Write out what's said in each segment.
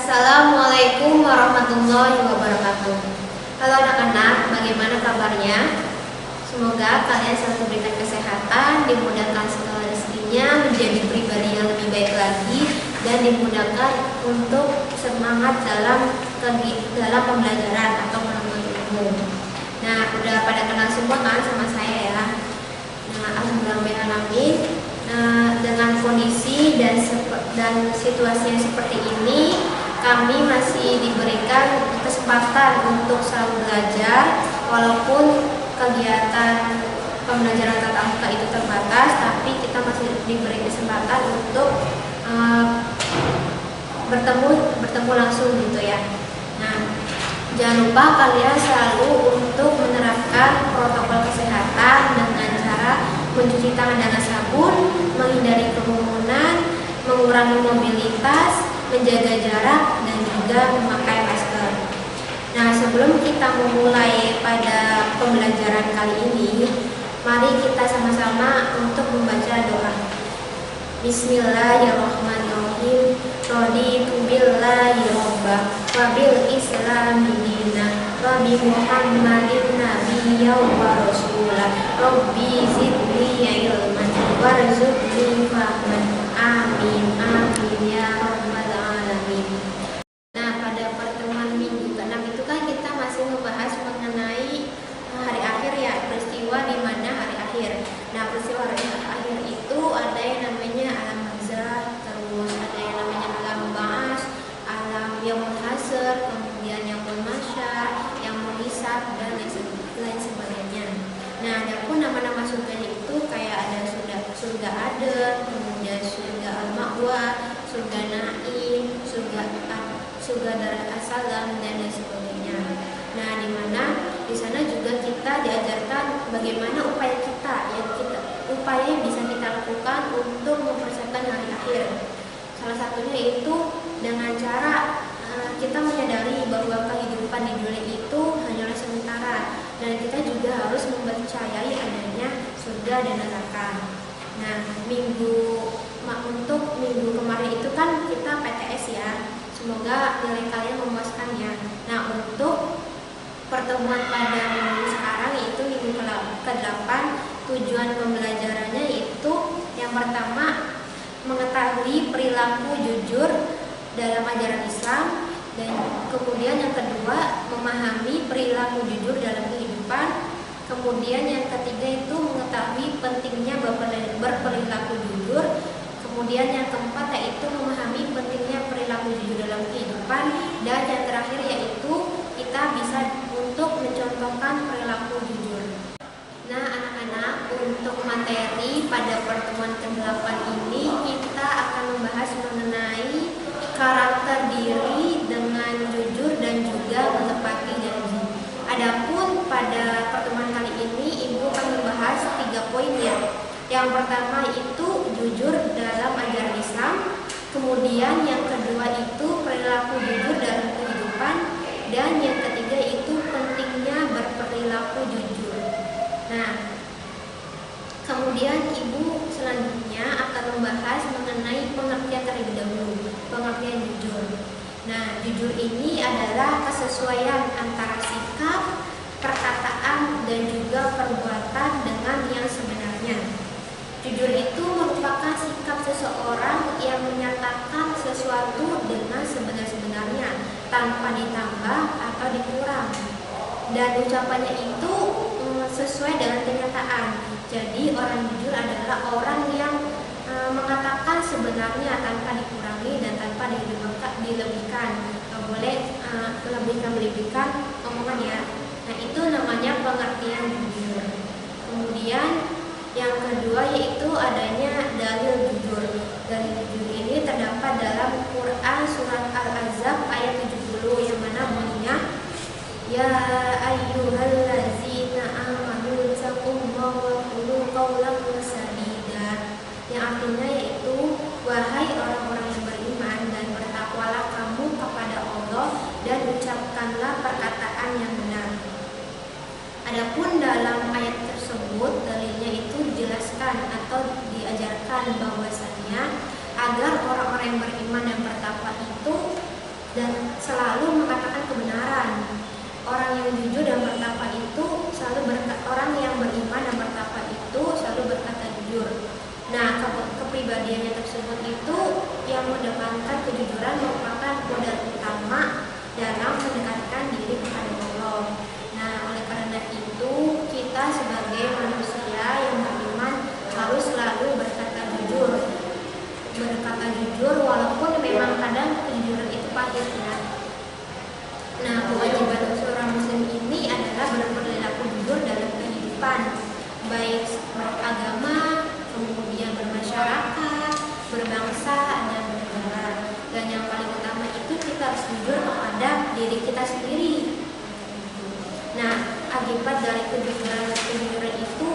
Assalamualaikum warahmatullahi wabarakatuh. Halo anak-anak, bagaimana kabarnya? Semoga kalian selalu diberikan kesehatan, dimudahkan segala rezekinya, menjadi pribadi yang lebih baik lagi, dan dimudahkan untuk semangat dalam pembelajaran atau menuntut ilmu. Nah, udah pada kenal semua kan sama saya ya. Nah, alhamdulillah. Nah, dengan kondisi dan situasi yang seperti ini, kami masih diberikan kesempatan untuk selalu belajar, walaupun kegiatan pembelajaran tatap muka itu terbatas, tapi kita masih diberi kesempatan untuk bertemu langsung gitu ya. Nah, jangan lupa kalian selalu untuk menerapkan protokol kesehatan dengan cara mencuci tangan dengan sabun, menghindari kerumunan, mengurangi mobilitas, menjaga jarak, dan juga memakai masker. Nah, sebelum kita memulai pada pembelajaran kali ini, mari kita sama-sama untuk membaca doa. Bismillahirrahmanirrahim. Raditu billahi robba wa bil islami dina wa bi Muhammadin nabiyya wa rasulah. Rabbi zidni ilman warzuqni fahman. Amin amin ya rabbal alamin. Nah, pada pertemuan minggu ke-6 itu kan kita masih membahas mengenai hari akhir ya, peristiwa di mana hari akhir. Nah, peristiwa hari akhir itu ada yang namanya alam barzakh, terus ada yang namanya alam ba'ats, alam yaumul hasyr, kemudian yaumul mahsyar, yaumul hisab, dan lain sebagainya. Nah, adapun nama-nama surganya itu kayak ada surga Aden, kemudian surga Al-Ma'wa, surga Naim, surga Darul Assalam, dan lain sebagainya. Nah, di mana di sana juga kita diajarkan bagaimana upaya yang bisa kita lakukan untuk mempersiapkan hari akhir. Salah satunya itu dengan cara kita menyadari bahwa kehidupan di dunia itu hanyalah sementara, dan kita juga harus mempercayai adanya surga dan neraka. Nah, untuk minggu kemarin itu kan kita PTS ya. Semoga nilai kalian memuaskan ya. Nah, untuk pertemuan pada minggu sekarang yaitu minggu ke-8, tujuan pembelajarannya itu yang pertama mengetahui perilaku jujur dalam ajaran Islam, dan kemudian yang kedua memahami perilaku jujur dalam kehidupan, kemudian yang ketiga itu mengetahui pentingnya berperilaku jujur, kemudian yang keempat yaitu memahami pentingnya perilaku jujur dalam kehidupan, dan yang terakhir yaitu kita bisa untuk mencontohkan perilaku jujur. Nah, anak-anak, untuk materi pada pertemuan ke-8 ini kita akan membahas mengenai karakter diri dengan jujur dan juga menepati janji. Adapun pada pertemuan kali ini Ibu akan membahas 3 poin ya. Yang pertama itu jujur dalam ajaran Islam, kemudian yang kedua itu perilaku jujur dalam kehidupan, dan yang ketiga itu pentingnya berperilaku jujur. Nah, kemudian Ibu selanjutnya akan membahas mengenai pengertian terlebih dahulu, pengertian jujur. Nah, jujur ini adalah kesesuaian antara sikap, perkataan, dan juga perbuatan dengan yang sebenarnya. Jujur itu merupakan sikap seseorang yang menyatakan sesuatu dengan sebenar-benarnya, tanpa ditambah atau dikurang. Dan ucapannya itu sesuai dengan kenyataan. Jadi orang jujur adalah orang yang mengatakan sebenarnya tanpa dikurangi dan tanpa dilebihkan. Nggak boleh melebihkan omongan ya. Nah, itu namanya pengertian jujur. Kemudian yang kedua yaitu adanya dalil jujur. Dalil jujur ini terdapat dalam Quran surat Al-Ahzab ayat 70 yang mana bunyinya ya ayyuhallazina amanu taqullaha wa qulu qawlan sadida, yang artinya yaitu wahai orang-orang yang beriman, dan bertakwalah kamu kepada Allah dan ucapkanlah perkataan yang benar. Adapun dalam ayat tersebut dalilnya itu dijelaskan atau diajarkan bahwasanya agar orang-orang yang beriman dan bertakwa itu dan selalu mengatakan kebenaran. Orang yang jujur dan bertakwa itu orang yang beriman dan bertakwa itu selalu berkata jujur. Nah, kepribadiannya tersebut itu yang mendepankan kejujuran merupakan modal utama dalam mendekatkan diri kepada Allah. Nah, oleh karena itu kita sebagai manusia yang beriman harus selalu berkata jujur. Berkata jujur walaupun memang kadang kejujuran itu pahit ya. Nah, kewajiban seorang muslim ini adalah berperilaku jujur dalam kehidupan, baik beragama, kemudian bermasyarakat, berbangsa, dan bernegara. Dan yang paling utama itu kita harus jujur kepada diri kita sendiri. Nah, akibat dari kejujuran itu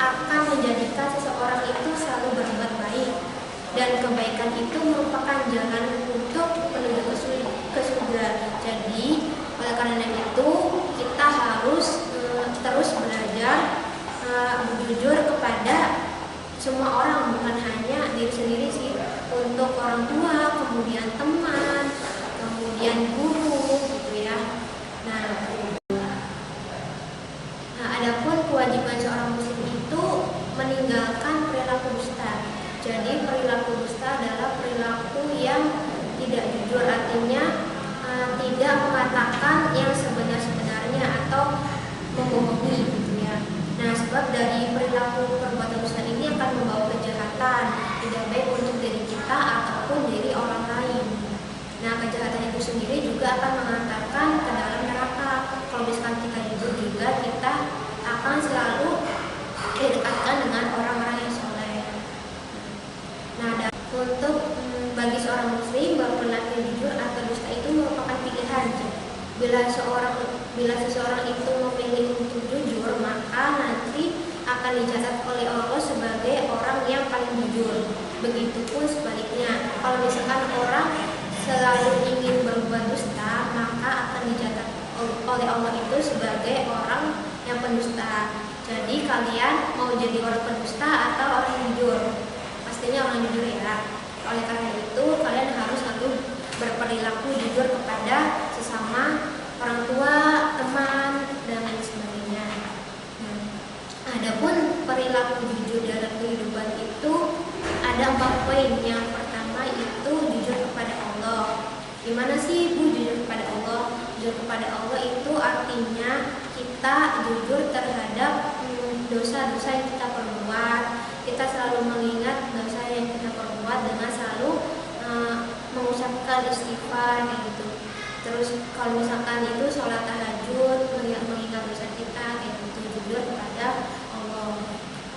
akan menjadikan seseorang itu selalu berbuat baik, dan kebaikan itu merupakan jalan untuk menuju ke surga. Jadi, oleh karena itu kita harus terus belajar jujur kepada semua orang, bukan hanya diri sendiri sih, untuk orang tua, kemudian teman, kemudian guru, gitu ya. Nah, adapun kewajiban seorang muslim itu meninggalkan perilaku dusta. Jadi perilaku dusta adalah perilaku yang tidak jujur, artinya tidak mengatakan yang sebenar-sebenarnya atau membohongi, gitu ya. Nah, sebab dari perilaku perbuatan dusta ini akan membawa kejahatan, tidak baik untuk diri kita ataupun diri orang lain. Nah, kejahatan itu sendiri juga akan mengantarkan ke dalam neraka. Kalau misalkan kita jujur juga, kita akan selalu didekatkan dengan orang-orang yang soleh. Nah, untuk bagi seorang muslim, berperilaku jujur atau dusta itu merupakan pilihan. Bila seseorang itu memilih untuk jujur, maka nanti akan dicatat oleh Allah sebagai orang yang paling jujur. Begitupun sebaliknya, kalau misalkan orang selalu ingin berbuat dusta, maka akan dicatat oleh Allah itu sebagai orang yang pendusta. Jadi kalian mau jadi orang pendusta atau orang yang jujur? Pastinya orang jujur ya. Oleh karena itu kalian harus selalu berperilaku jujur kepada sesama orang tua, teman, dan lain sebagainya. Adapun perilaku jujur dalam kehidupan itu ada 4 poin. Yang pertama itu jujur kepada Allah. Gimana sih Bu jujur kepada Allah? Jujur kepada Allah itu artinya kita jujur terhadap dosa-dosa yang kita perbuat. Kita selalu mengingat dosa yang kita perbuat dengan selalu mengucapkan istighfar kayak gitu. Terus kalau misalkan itu sholat tahajud, mengingat dosa kita kayak gitu, jujur kepada Allah.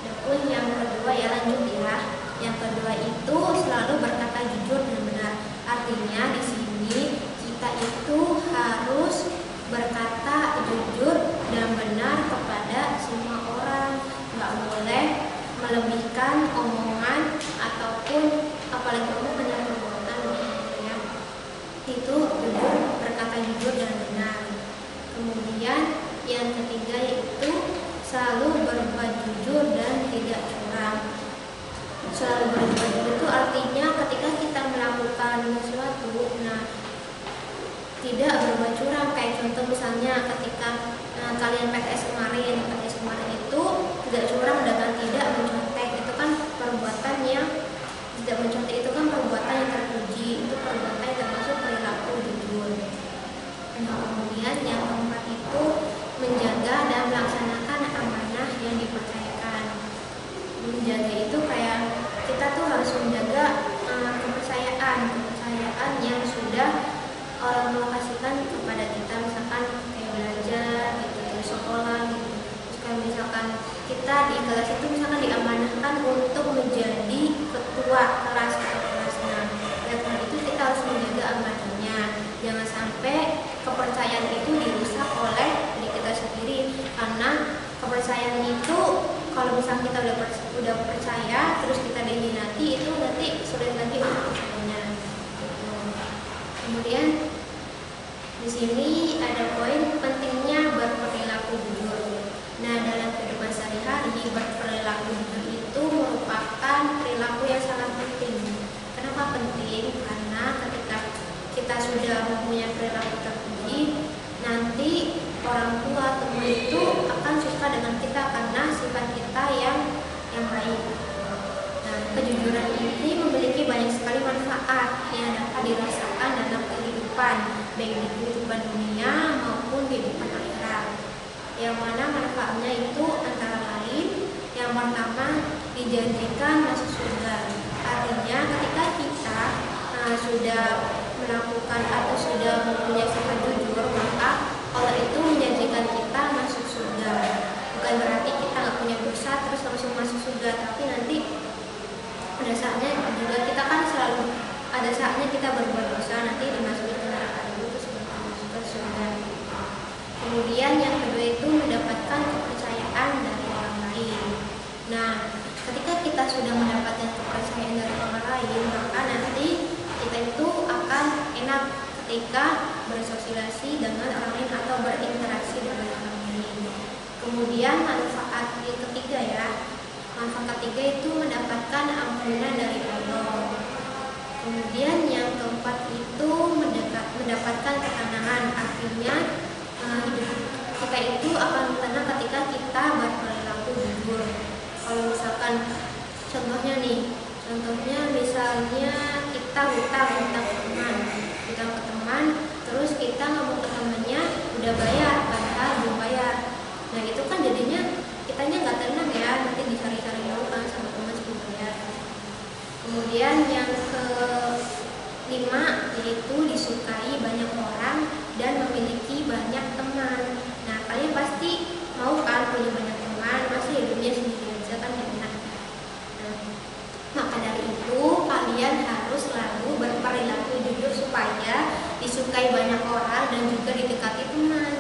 Adapun yang kedua ya, lanjut ya. Yang kedua itu selalu berkata jujur dan benar. Artinya di sini kita itu harus berkata jujur dan benar kepada semua orang. Nggak boleh melebihkan omongan ataupun apalagi omongan yang perbuatan ya. Itu jujur, berkata jujur dan benar. Kemudian yang ketiga yaitu selalu berbuat jujur dan tidak curang. Selalu berbuat jujur itu artinya ketika kita melakukan sesuatu, tidak berbuat curang. Kayak contoh misalnya ketika kalian PTS kemarin itu tidak curang dengan tidak mencontek. Itu kan perbuatan yang tidak mencontek, itu kan perbuatan yang terpuji, itu perbuatan yang termasuk perilaku jujur. Nah, kemudian yang keempat itu menjaga dan melaksanakan amanah yang dipercayakan. Menjaga itu kayak kita tuh harus menjaga kepercayaan yang sudah orang tua kasihkan kepada kita, misalkan kayak belajar gitu, di sekolah gitu. Terus kalau misalkan kita di kelas itu misalkan diamanahkan untuk menjadi ketua kelas atau kelasnya, dan itu kita harus menjaga amanahnya. Jangan sampai kepercayaan itu dirusak oleh diri kita sendiri, karena kepercayaan itu kalau misalnya kita udah percaya terus kita dihianati, itu nanti sulit lagi untuk percayanya. Kemudian di sini ada poin pentingnya berperilaku jujur. Nah, dalam kehidupan sehari-hari berperilaku jujur itu merupakan perilaku yang sangat penting. Kenapa penting? Karena ketika kita sudah orang tua, teman itu akan suka dengan kita karena sifat kita yang baik. Nah, kejujuran ini memiliki banyak sekali manfaat yang dapat dirasakan dalam kehidupan, baik di kehidupan dunia maupun kehidupan akhirat. Yang mana manfaatnya itu antara lain, yang pertama dijanjikan masuk surga. Artinya ketika kita sudah melakukan atau sudah mempunyai sifat jujur, maka Allah itu menjanjikan kita masuk surga. Bukan berarti kita nggak punya dosa terus langsung masuk surga, tapi nanti pada saatnya juga kita kan selalu ada saatnya kita berbuat dosa, nanti dimasukin ke neraka dulu terus masuk ke surga. Kemudian yang kedua itu mendapatkan kepercayaan dari orang lain. Nah, ketika kita sudah mendapatkan kepercayaan dari orang lain, maka nanti kita itu akan enak ketika bersosialisasi dengan orang lain atau berinteraksi dengan orang lain. Kemudian manfaat yang ketiga ya, manfaat ketiga itu mendapatkan ampunan dari Allah. Kemudian yang keempat itu mendapatkan ketenangan, artinya hidup kita itu akan tenang ketika kita berperilaku jujur. Kalau misalkan contohnya misalnya kita hutang ke teman, terus kita ngomong ke temannya udah bayar padahal belum bayar. Nah itu kan jadinya kitanya nggak tenang ya, nanti dicari-cari dulu kan sama teman sebelum bayar. Kemudian yang kelima yaitu disukai banyak orang dan memiliki banyak teman. Nah kalian pasti mau kan punya banyak teman, masa hidupnya sendiri aja kan enak. Nah, maka dari itu kalian harus selalu berperilaku jujur supaya disukai banyak orang dan juga didekati teman.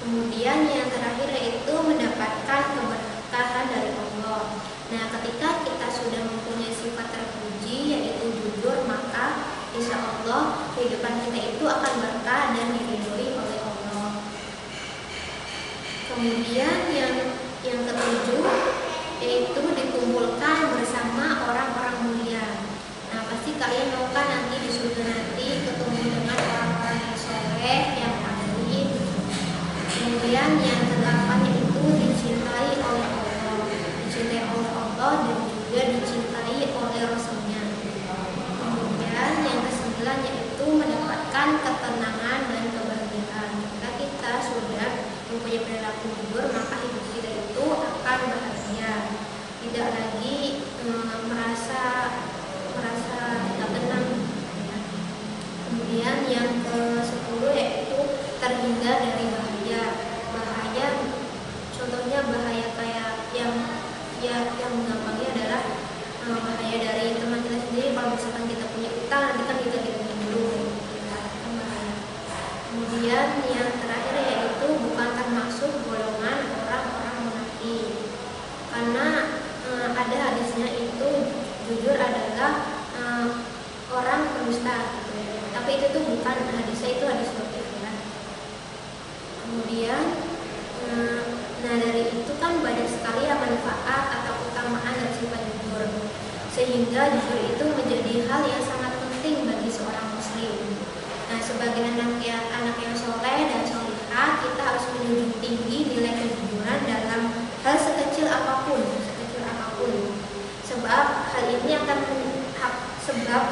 Kemudian yang terakhir yaitu mendapatkan keberkahan dari Allah. Nah ketika kita sudah mempunyai sifat terpuji yaitu jujur, maka insya Allah kehidupan kita itu akan berkah dan diridhoi oleh Allah. Kemudian yang ketujuh yaitu dikumpulkan bersama orang-orang mulia. Nah pasti kalian mau kan nanti di surga nanti ketemu dengan orang-orang yang soleh, yang alim. Kemudian yang kedelapan itu dicintai oleh Allah dan juga dicintai oleh Rasulnya. Kemudian yang kesembilan yaitu mendapatkan ketenangan dan kebahagiaan. Jika kita sudah mempunyai perilaku jujur, maka hidup kita itu akan bahagia, tidak lagi merasa tidak tenang. Kemudian yang ke-10 yaitu terhindar dari bahaya. Contohnya bahaya kayak yang gampangnya adalah bahaya dari teman kita sendiri. Kalau misalkan kita punya utang, nanti kan kita dulu, kan bahaya. Kemudian yang terakhir yaitu bukan termasuk golongan orang-orang munafik, karena ada hadisnya itu jujur adalah orang pendusta gitu ya. Tapi itu tuh bukan hadisnya, itu hadis dhaif ya. Kemudian nah dari itu kan banyak sekali ya manfaat atau keutamaan dari sifat jujur, sehingga jujur itu menjadi hal yang sangat penting bagi seorang muslim. Nah sebagai anak yang soleh dan solihah, kita harus menjunjung tinggi nilai kejujuran dalam hal sekecil apapun. Sebab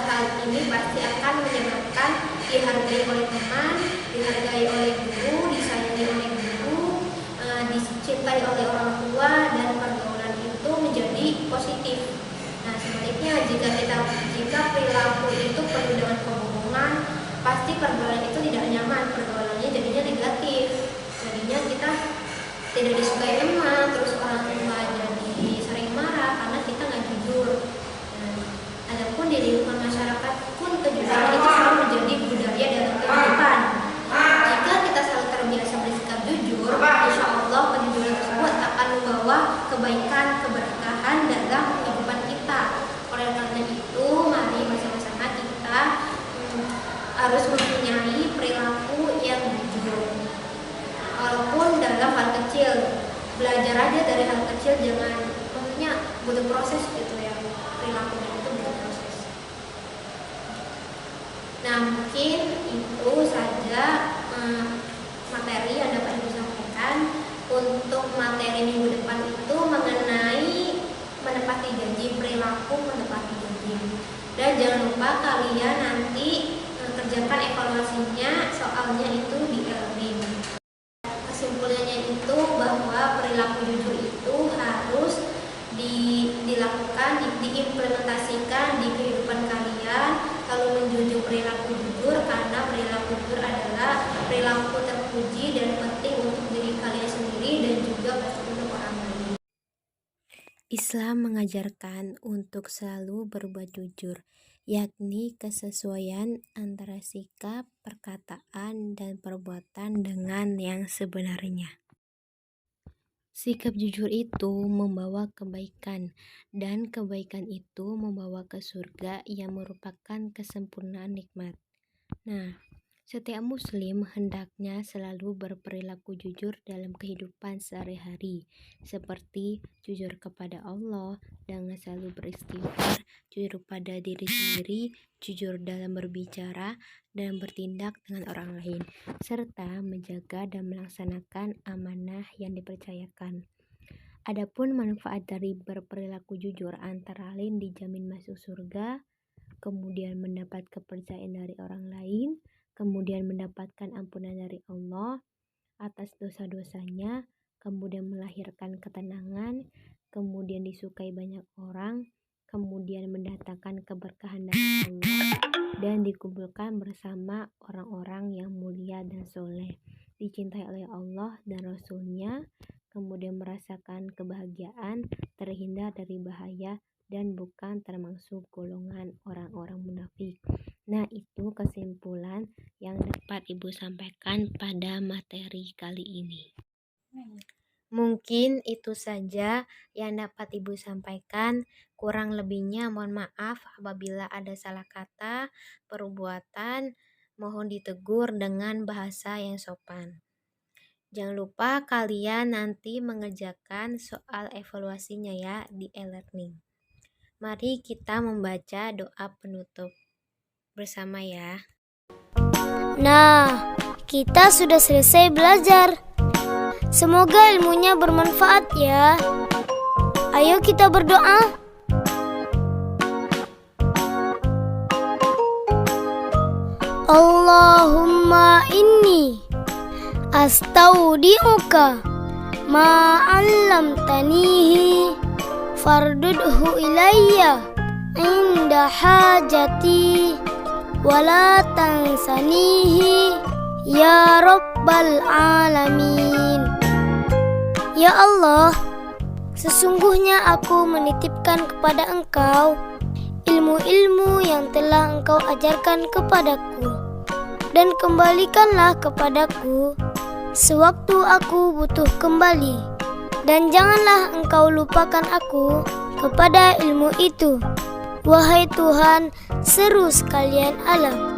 hal ini pasti akan menyebabkan dihargai oleh teman, dihargai oleh guru, disayangi oleh guru, dicintai oleh orang tua, dan pergaulan itu menjadi positif. Nah sebaliknya jika perilaku itu penuh dengan kebohongan, pasti pergaulan itu tidak nyaman, pergaulannya jadinya negatif. Jadinya kita tidak disukai teman, terus orang tua jadi sering marah karena kita nggak jujur. Adapun di lingkungan masyarakat pun kejujuran itu selalu menjadi budaya dalam kehidupan. Jika kita selalu terbiasa bersikap jujur, insya Allah kejujuran tersebut akan membawa kebaikan, keberkahan dalam kehidupan kita. Oleh karena itu, mari bersama-sama kita harus mempunyai perilaku yang jujur. Walaupun dalam hal kecil, belajar aja dari hal kecil, maksudnya butuh proses gitu ya, perilakunya itu butuh proses. Nah mungkin itu saja materi yang dapat Untuk materi minggu depan itu mengenai menepati janji, perilaku menepati janji. Dan jangan lupa kalian nanti kerjakan evaluasinya, soalnya itu di e-learning. Kesimpulannya itu bahwa perilaku jujur itu harus dilakukan, diimplementasikan di kehidupan kalian. Kalau menjunjung perilaku jujur, karena perilaku jujur adalah perilaku terpuji dan penting untuk diri kalian sendiri dan juga untuk orang lain. Islam mengajarkan untuk selalu berbuat jujur, yakni kesesuaian antara sikap, perkataan, dan perbuatan dengan yang sebenarnya. Sikap jujur itu membawa kebaikan, dan kebaikan itu membawa ke surga yang merupakan kesempurnaan nikmat. Nah, setiap muslim hendaknya selalu berperilaku jujur dalam kehidupan sehari-hari, seperti jujur kepada Allah dengan selalu beristighfar, jujur pada diri sendiri, jujur dalam berbicara dan bertindak dengan orang lain, serta menjaga dan melaksanakan amanah yang dipercayakan. Adapun manfaat dari berperilaku jujur antara lain dijamin masuk surga, kemudian mendapat kepercayaan dari orang lain, kemudian mendapatkan ampunan dari Allah atas dosa-dosanya, kemudian melahirkan ketenangan, kemudian disukai banyak orang, kemudian mendatangkan keberkahan dari Allah, dan dikumpulkan bersama orang-orang yang mulia dan soleh, dicintai oleh Allah dan Rasul-Nya, kemudian merasakan kebahagiaan, terhindar dari bahaya, dan bukan termasuk golongan orang-orang munafik. Nah, itu kesimpulan yang dapat Ibu sampaikan pada materi kali ini. Mungkin itu saja yang dapat Ibu sampaikan. Kurang lebihnya mohon maaf apabila ada salah kata, perbuatan, mohon ditegur dengan bahasa yang sopan. Jangan lupa kalian nanti mengerjakan soal evaluasinya ya di e-learning. Mari kita membaca doa penutup bersama ya. Nah, kita sudah selesai belajar. Semoga ilmunya bermanfaat ya. Ayo kita berdoa. Allahumma inni astaudi'uka ma 'allamtanihi fardudhu ilayya inda hajati wala tansanihi ya rabbal alamin. Ya Allah, sesungguhnya aku menitipkan kepada Engkau ilmu-ilmu yang telah Engkau ajarkan kepadaku, dan kembalikanlah kepadaku sewaktu aku butuh kembali, dan janganlah Engkau lupakan aku kepada ilmu itu, wahai Tuhan seru sekalian alam.